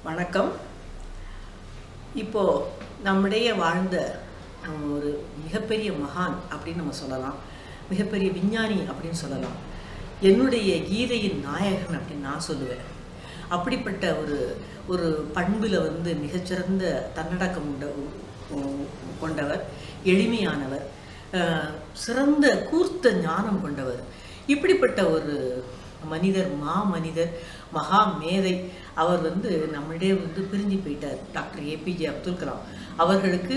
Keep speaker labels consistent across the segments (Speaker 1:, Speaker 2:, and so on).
Speaker 1: வணக்கம். இப்போ நம்மிடையே வாழ்ந்த ஒரு மிகப்பெரிய மகான் அப்படின்னு நம்ம சொல்லலாம். மிகப்பெரிய விஞ்ஞானி அப்படின்னு சொல்லலாம். என்னுடைய கீதையின் நாயகன் அப்படின்னு நான் சொல்லுவேன். அப்படிப்பட்ட ஒரு பண்பில் மிகச்சிறந்த தன்னடக்கம் கொண்டவர், எளிமையானவர், சிறந்த கூர்த்த ஞானம் கொண்டவர். இப்படிப்பட்ட ஒரு மனிதர், மகா மேதை. அவர் நம்மிடையே பிரிஞ்சு போயிட்டார். டாக்டர் ஏபிஜே அப்துல் கலாம் அவர்களுக்கு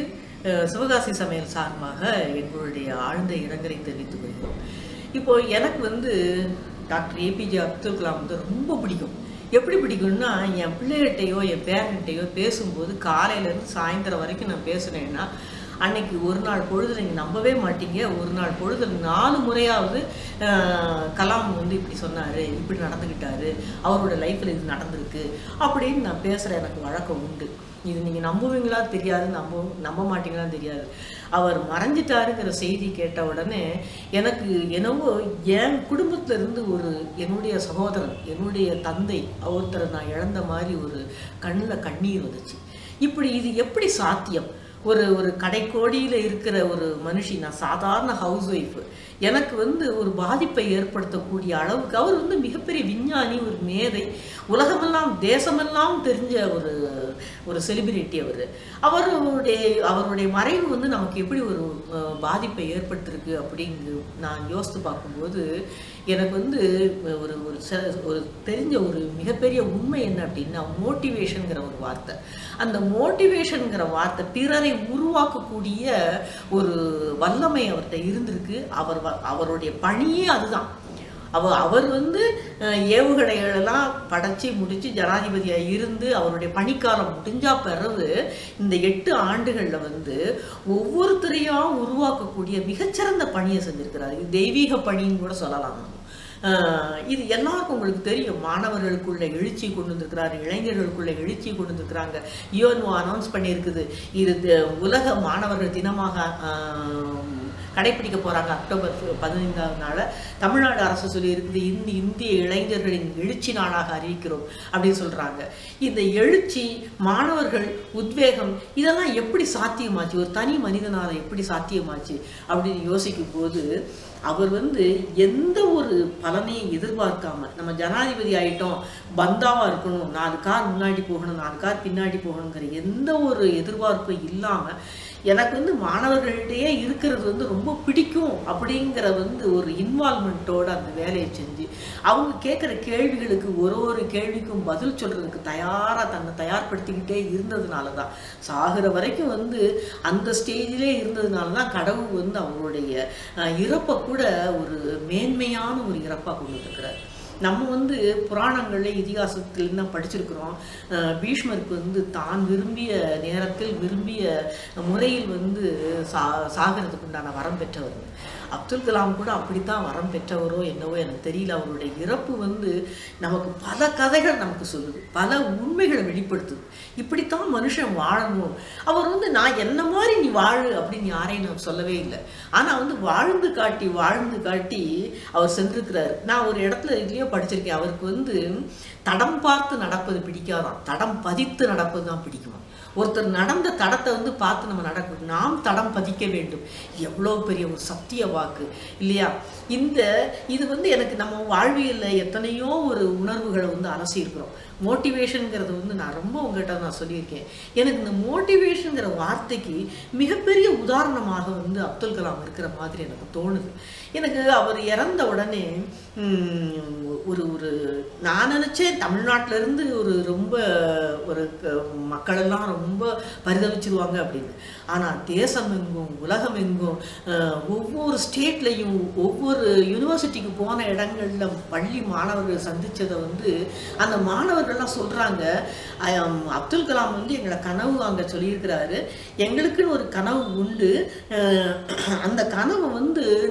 Speaker 1: சிவகாசி சமையல் சார்பாக எங்களுடைய ஆழ்ந்த இரங்கலை தெரிவித்துக் கொள்கிறோம். இப்போ எனக்கு டாக்டர் ஏபிஜே அப்துல் கலாம் ரொம்ப பிடிக்கும். எப்படி பிடிக்கும்னா, என் பிள்ளைகிட்டையோ என் பேரண்ட்டையோ பேசும்போது காலையிலேருந்து சாயந்தரம் வரைக்கும் நான் பேசுனேன்னா, அன்னைக்கு ஒரு நாள் பொழுது நீங்கள் நம்பவே மாட்டீங்க, ஒரு நாள் பொழுது 4 முறையாவது கலாம் இப்படி சொன்னார், இப்படி நடந்துக்கிட்டாரு, அவரோட லைஃப்பில் இது நடந்திருக்கு அப்படின்னு நான் பேசுகிற எனக்கு வழக்கம் உண்டு. இது நீங்கள் நம்புவீங்களா தெரியாது, நம்ப மாட்டீங்களா தெரியாது. அவர் மறைஞ்சிட்டாருங்கிற செய்தி கேட்ட உடனே எனக்கு என்னவோ என் குடும்பத்திலிருந்து என்னுடைய சகோதரன், என்னுடைய தந்தை ஒருத்தரை நான் இழந்த மாதிரி ஒரு கண்ணில் கண்ணீர் வந்துச்சு. இப்படி இது எப்படி சாத்தியம்? ஒரு கடைக்கோடியில் இருக்கிற ஒரு மனுஷி, நான் சாதாரண ஹவுஸ் ஒய்ஃபு, எனக்கு ஒரு பாதிப்பை ஏற்படுத்தக்கூடிய அளவுக்கு அவர் மிகப்பெரிய விஞ்ஞானி, ஒரு மேதை, உலகமெல்லாம் தேசமெல்லாம் தெரிஞ்ச ஒரு செலிபிரிட்டி. அவருடைய மறைவு நமக்கு எப்படி ஒரு பாதிப்பை ஏற்படுத்திருக்கு அப்படின்னு நான் யோசித்து பார்க்கும்போது எனக்கு ஒரு தெரிஞ்ச ஒரு மிகப்பெரிய உண்மை என்ன அப்படின்னா, மோட்டிவேஷனுங்கிற ஒரு வார்த்தை. அந்த மோட்டிவேஷனுங்கிற வார்த்தை பிறரை உருவாக்கக்கூடிய ஒரு வல்லமை அவர்கிட்ட இருந்திருக்கு. அவருடைய பணியே அதுதான். அவர் ஏவுகணைகளெல்லாம் படைச்சி முடிச்சு ஜனாதிபதியாக இருந்து அவருடைய பணிக்காலம் முடிஞ்சா பிறகு இந்த 8 ஆண்டுகளில் ஒவ்வொருத்தரையும் உருவாக்கக்கூடிய மிகச்சிறந்த பணியை செஞ்சிருக்கிறார். இது தெய்வீக பணின்னு கூட சொல்லலாம். இது எல்லாருக்கும் உங்களுக்கு தெரியும். மாணவர்களுக்குள்ள எழுச்சி கொண்டு வந்திருக்கிறாரு, இளைஞர்களுக்குள்ள எழுச்சி கொண்டு வந்திருக்கிறாங்க. யுஎன்ஓ அனௌன்ஸ் பண்ணியிருக்குது, இது உலக மாணவர்கள் தினமாக கடைப்பிடிக்க போகிறாங்க. அக்டோபர் 15ஆம் நாள் தமிழ்நாடு அரசு சொல்லியிருக்குது, இந்திய இளைஞர்களின் எழுச்சி நாளாக அறிவிக்கிறோம் அப்படின்னு சொல்கிறாங்க. இந்த எழுச்சி, மாணவர்கள் உத்வேகம், இதெல்லாம் எப்படி சாத்தியமாச்சு? ஒரு தனி மனிதனால் எப்படி சாத்தியமாச்சு அப்படின்னு யோசிக்கும் போது அவர் எந்த ஒரு பலனையும் எதிர்பார்க்காம, நம்ம ஜனாதிபதி ஆகிட்டோம், பந்தாவாக இருக்கணும், 4 கார் முன்னாடி போகணும், 4 கார் பின்னாடி போகணுங்கிற எந்த ஒரு எதிர்பார்ப்பும் இல்லாமல், எனக்கு மாணவர்களிடையே இருக்கிறது ரொம்ப பிடிக்கும் அப்படிங்கிற ஒரு இன்வால்மெண்ட்டோடு அந்த வேலையை செஞ்சு அவங்க கேட்குற கேள்விகளுக்கு ஒரு கேள்விக்கும் பதில் சொல்கிறதுக்கு தன்னை தயார்படுத்திக்கிட்டே இருந்ததுனால தான், சாகிற வரைக்கும் அந்த ஸ்டேஜிலே இருந்ததுனால தான் கடவுள் அவங்களுடைய இறப்பை கூட ஒரு மேன்மையான ஒரு இறப்பாக கொண்டு வந்துருக்கிறார். நம்ம புராணங்களில் இதிகாசத்தில் தான் படிச்சிருக்கிறோம். பீஷ்மருக்கு தான் விரும்பிய நேரத்தில் விரும்பிய முறையில் சாகிறதுக்கு உண்டான வரம் பெற்றவர். அப்துல் கலாம் கூட அப்படித்தான் வரம் பெற்றவரோ என்னவோ எனக்கு தெரியல. அவருடைய இறப்பு நமக்கு பல கதைகள் நமக்கு சொல்லுது, பல உண்மைகளை வெளிப்படுத்துது. இப்படித்தான் மனுஷன் வாழணும். அவர் நான் என்ன மாதிரி நீ வாழு அப்படின்னு யாரையும் நான் சொல்லவே இல்லை. ஆனால் வாழ்ந்து காட்டி அவர் சென்றிருக்கிறார். நான் ஒரு இடத்துல இதுலேயோ படிச்சிருக்கேன், அவருக்கு தடம் பார்த்து நடப்பது பிடிக்காதான், தடம் பதித்து நடப்பது தான் பிடிக்குமா. ஒருத்தர் நடந்த தடத்தை பார்த்து நம்ம நடக்கணும், நாம் தடம் பதிக்க வேண்டும். எவ்வளோ பெரிய ஒரு சத்திய வாக்கு இல்லையா? இது எனக்கு நம்ம வாழ்வியலில் எத்தனையோ ஒரு உணர்வுகளை அலசி இருக்கிறோம். மோட்டிவேஷனுங்கிறது நான் ரொம்ப உங்கள்கிட்ட நான் சொல்லியிருக்கேன். எனக்கு இந்த மோட்டிவேஷனுங்கிற வார்த்தைக்கு மிகப்பெரிய உதாரணமாக அப்துல் கலாம் இருக்கிற மாதிரி எனக்கு தோணுது. எனக்கு அவர் இறந்த உடனே ஒரு நான் நினச்சேன், தமிழ்நாட்டிலேருந்து ரொம்ப மக்களெல்லாம் ரொம்ப பரிதவிச்சிருவாங்க அப்படின்னு. ஆனால் தேசம் எங்கும், உலகம் எங்கும், ஒவ்வொரு ஸ்டேட்லையும், ஒவ்வொரு யூனிவர்சிட்டிக்கு போன இடங்களில் பள்ளி மாணவர்கள் சந்தித்ததை அந்த மாணவர்கள்லாம் சொல்கிறாங்க, அப்துல் கலாம் எங்களை கனவு அங்கே சொல்லியிருக்கிறாரு, எங்களுக்குன்னு ஒரு கனவு உண்டு, அந்த கனவை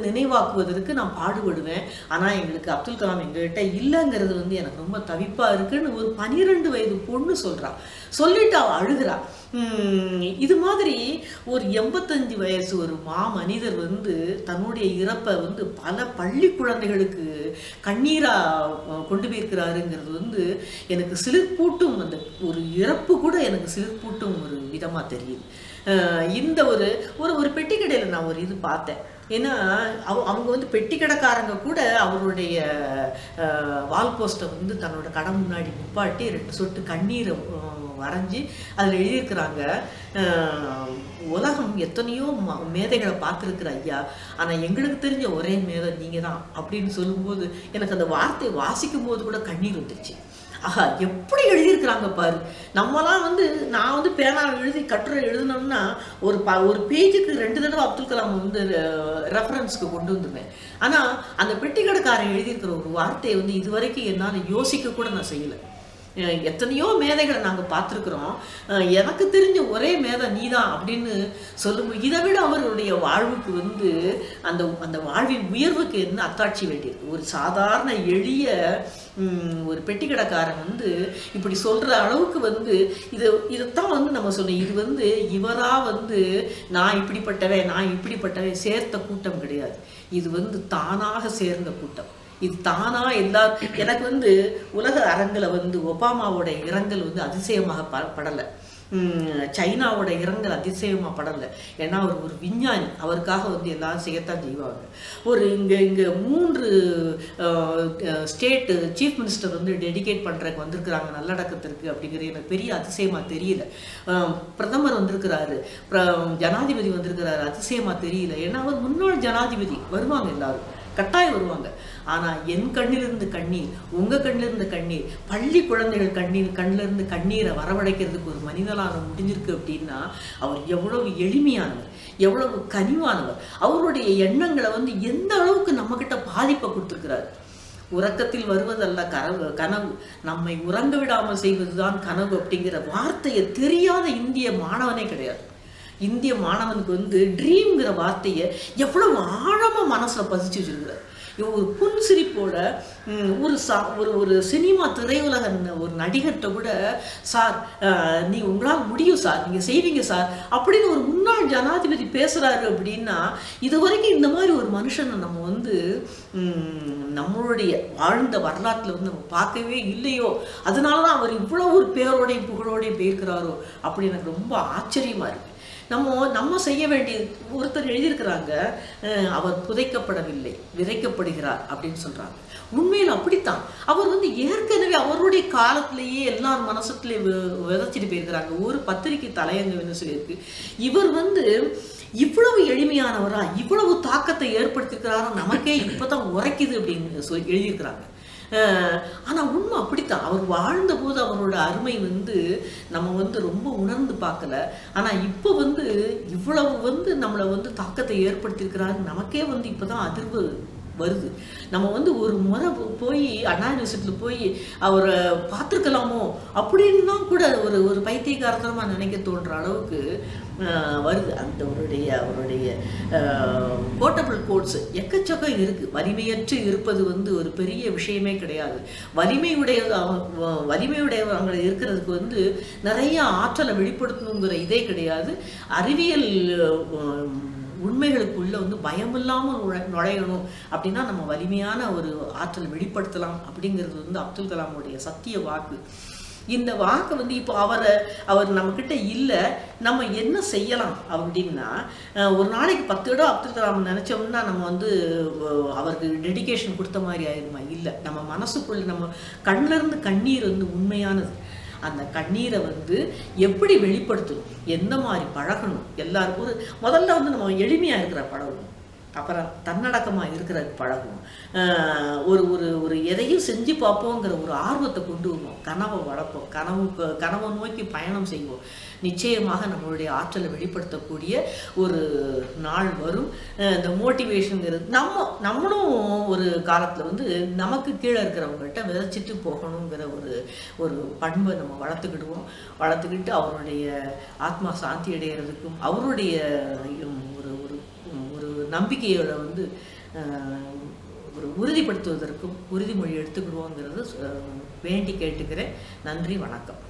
Speaker 1: நினைவாக்குவதற்கு நான் பாடுபடுவேன், ஆனால் எங்களுக்கு அப்துல் கலாம் எங்கள்கிட்ட இல்லைங்கிறது எனக்கு ரொம்ப தவிப்பாக இருக்குன்னு ஒரு 12 வயது பொண்ணு சொல்கிறான். சொல்லிட்டு அவள் அழுகிறா. இது மாதிரி ஒரு 85 வயசு ஒரு மனிதர் வந்து தன்னுடைய இறப்பை வந்து பல பள்ளி குழந்தைகளுக்கு கண்ணீரா கொண்டு போயிருக்கிறாருங்கிறது வந்து எனக்கு சிலிர்ப்பூட்டும். அந்த ஒரு இறப்பு கூட எனக்கு சிலிர்ப்பூட்டும் ஒரு விதமா தெரியுது. இந்த ஒரு ஒரு பெட்டி கடையில் நான் ஒரு இது பார்த்தேன். ஏன்னா அவங்க வந்து பெட்டி கடைக்காரங்க கூட அவருடைய வால் போஸ்ட்டை வந்து தன்னோட கடை முன்னாடி நிப்பாட்டி 2 சொட்டு கண்ணீரை வரைஞ்சி அதில் எழுதியிருக்கிறாங்க, உலகம் எத்தனையோ மேதைகளை பார்த்துருக்குற ஐயா, ஆனால் எங்களுக்கு தெரிஞ்ச ஒரே மேதை நீங்கள் தான் அப்படின்னு சொல்லும்போது எனக்கு அந்த வார்த்தையை வாசிக்கும் போது கூட கண்ணீர் வந்துடுச்சு. ஆஹா, எப்படி எழுதியிருக்கிறாங்க பாரு. நம்மலாம் வந்து நான் வந்து பேனா எழுதி கட்டுரை எழுதினோம்னா ஒரு பேஜுக்கு 2 தடவை அப்துல் கலாம் வந்து ரெஃபரன்ஸ்க்கு கொண்டு வந்துருவேன். ஆனால் அந்த பெட்டி கடைக்காரன் எழுதியிருக்கிற ஒரு வார்த்தையை வந்து இது வரைக்கும் என்னால் யோசிக்க கூட நான் செய்யலை. எத்தனையோ மேதைகளை நாங்கள் பார்த்துருக்குறோம், எனக்கு தெரிஞ்ச ஒரே மேதை நீதான் அப்படின்னு சொல்லும்போது இதை விட அவருடைய வாழ்வுக்கு வந்து அந்த வாழ்வின் உயர்வுக்கு என்ன அத்தாட்சி வேண்டியிருக்கு. ஒரு சாதாரண எளிய ஒரு பெட்டி கடைக்காரன் வந்து இப்படி சொல்கிற அளவுக்கு வந்து இதைத்தான் வந்து நம்ம சொன்னோம். இது வந்து இவராக வந்து நான் இப்படிப்பட்டவன் சேர்த்த கூட்டம் கிடையாது. இது வந்து தானாக சேர்ந்த கூட்டம். இது தானா எனக்கு வந்து உலக அரங்கில் வந்து ஒபாமாவோட இரங்கல் வந்து அதிசயமாக படலை, சைனாவோட இரங்கல் அதிசயமாக படலை. ஏன்னா அவர் ஒரு விஞ்ஞானி, அவருக்காக வந்து எல்லாரும் செய்யத்தான் செய்வாங்க. இங்கே 3 ஸ்டேட்டு சீஃப் மினிஸ்டர் வந்து டெடிகேட் பண்ணுறதுக்கு வந்திருக்கிறாங்க நல்லடக்கத்திற்கு அப்படிங்கிறது எனக்கு பெரிய அதிசயமாக தெரியல. பிரதமர் வந்திருக்கிறாரு, ஜனாதிபதி வந்திருக்கிறாரு, அதிசயமாக தெரியல. ஏன்னா அவர் முன்னாள் ஜனாதிபதி, வருவாங்க எல்லாரும், கட்டாயம் வருவாங்க. ஆனால் என் கண்ணிலிருந்து கண்ணீர், உங்கள் கண்ணிலிருந்து கண்ணீர், பள்ளி குழந்தைகள் கண்ணிலிருந்து கண்ணீரை வரவழைக்கிறதுக்கு ஒரு மனிதனாக முடிஞ்சிருக்கு அப்படின்னா அவர் எவ்வளவு எளிமையானவர், எவ்வளவு கனிவானவர். அவருடைய எண்ணங்களை வந்து எந்த அளவுக்கு நம்மக்கிட்ட பாதிப்பை கொடுத்துருக்கிறார். உறக்கத்தில் வருவதல்ல கனவு, நம்மை உறங்க விடாமல் செய்வதுதான் கனவு அப்படிங்கிற வார்த்தையை தெரியாத இந்திய மாணவனே கிடையாது. இந்திய மாணவனுக்கு வந்து ட்ரீம்ங்கிற வார்த்தையை எவ்வளவு ஆழமாக மனசில் பதிச்சு வச்சிருக்கிறார். ஒரு புன்சிரிப்போட ஒரு சினிமா திரையுலக ஒரு நடிகர்கிட்ட கூட, சார் உங்களால் முடியும் சார், நீங்கள் செய்வீங்க சார் அப்படின்னு ஒரு முன்னாள் ஜனாதிபதி பேசுகிறாரு அப்படின்னா, இது வரைக்கும் இந்த மாதிரி ஒரு மனுஷனை நம்ம வந்து நம்மளுடைய வாழ்ந்த வரலாற்றில் வந்து நம்ம பார்க்கவே இல்லையோ, அதனால தான் அவர் இவ்வளோ ஒரு பேரோடையும் புகழோடையும் போயிருக்கிறாரோ அப்படி எனக்கு ரொம்ப ஆச்சரியமாக இருக்குது. நம்ம செய்ய வேண்டியது, ஒருத்தர் எழுதியிருக்கிறாங்க, அவர் புதைக்கப்படவில்லை, விதைக்கப்படுகிறார் அப்படின்னு சொல்கிறாங்க. உண்மையில் அப்படித்தான். அவர் வந்து ஏற்கனவே அவருடைய காலத்திலேயே எல்லார் மனசுலேயே விதைச்சிட்டு போயிருக்கிறாங்க. ஒரு பத்திரிகை தலையங்கன்னு சொல்லியிருக்கு, இவர் வந்து இவ்வளவு எளிமையானவரா, இவ்வளவு தாக்கத்தை ஏற்படுத்தியிருக்கிறாரா, நமக்கே இப்போ தான் உரைக்குது அப்படின்னு எழுதியிருக்கிறாங்க. ஆனால் உண்மை அப்படித்தான். அவர் வாழ்ந்தபோது அவரோட அருமை வந்து நம்ம வந்து ரொம்ப உணர்ந்து பார்க்கல. ஆனால் இப்போ வந்து இவ்வளவு வந்து நம்மளை வந்து தாக்கத்தை ஏற்படுத்தியிருக்கிறாரு, நமக்கே வந்து இப்போ தான் அதிர்வு வருது. நம்ம வந்து ஒரு முறை போய் அண்ணா யூனிவர்சிட்டியில் போய் அவரை பார்த்துருக்கலாமோ அப்படின்னா கூட ஒரு பைத்தியகாரத்தனமாக நினைக்க தோன்ற அளவுக்கு வருது. அவருடைய கோட்டபிள் கோட்ஸ் எக்கச்சக்கம் இருக்குது. வலிமையற்று இருப்பது வந்து ஒரு பெரிய விஷயமே கிடையாது. வலிமையுடையவங்க இருக்கிறதுக்கு வந்து நிறைய ஆற்றலை வெளிப்படுத்தணுங்கிற இதே கிடையாது. அறிவியல் உண்மைகளுக்குள்ள வந்து பயமில்லாமல் நுழையணும் அப்படின்னா நம்ம வலிமையான ஒரு ஆற்றல் வெளிப்படுத்தலாம் அப்படிங்கிறது வந்து அப்துல் கலாமுடைய சத்திய வாக்கு. இந்த வாக்கு வந்து இப்போ அவர் நம்மக்கிட்ட இல்லை, நம்ம என்ன செய்யலாம் அப்படின்னா, ஒரு நாளைக்கு 10 தடவை அப்துல் கலாம் நினச்சோம்னா நம்ம வந்து அவருக்கு டெடிகேஷன் கொடுத்த மாதிரி ஆயிருமா? இல்லை, நம்ம மனசுக்குள்ள நம்ம கண்ணிலிருந்து கண்ணீர் வந்து உண்மையானது. அந்த கண்ணீரை வந்து எப்படி வெளிப்படுத்தணும், எந்த மாதிரி பழகணும், எல்லாருக்கும் முதல்ல வந்து நம்ம எளிமையாக இருக்கிற பழகணும், அப்புறம் தன்னடக்கமாக இருக்கிற பழகணும், ஒரு எதையும் செஞ்சு பார்ப்போங்கிற ஒரு ஆர்வத்தை கொண்டு வருவோம், கனவை வளர்ப்போம், கனவை நோக்கி பயணம் செய்வோம். நிச்சயமாக நம்மளுடைய ஆற்றலை வெளிப்படுத்தக்கூடிய ஒரு நாள் வரும். இந்த மோட்டிவேஷனுங்கிறது நம்மளும் ஒரு காலத்தில் வந்து நமக்கு கீழே இருக்கிறவங்கள்ட்ட விதைச்சிட்டு போகணுங்கிற ஒரு பண்பை நம்ம வளர்த்துக்கிட்டு அவருடைய ஆத்மா சாந்தி அடைகிறதுக்கும் அவருடைய ஒரு நம்பிக்கையோட வந்து ஒரு உறுதிப்படுத்துவதற்கும் உறுதிமொழி எடுத்துக்கிடுவோங்கிறது வேண்டி கேட்டுக்கிறேன். நன்றி, வணக்கம்.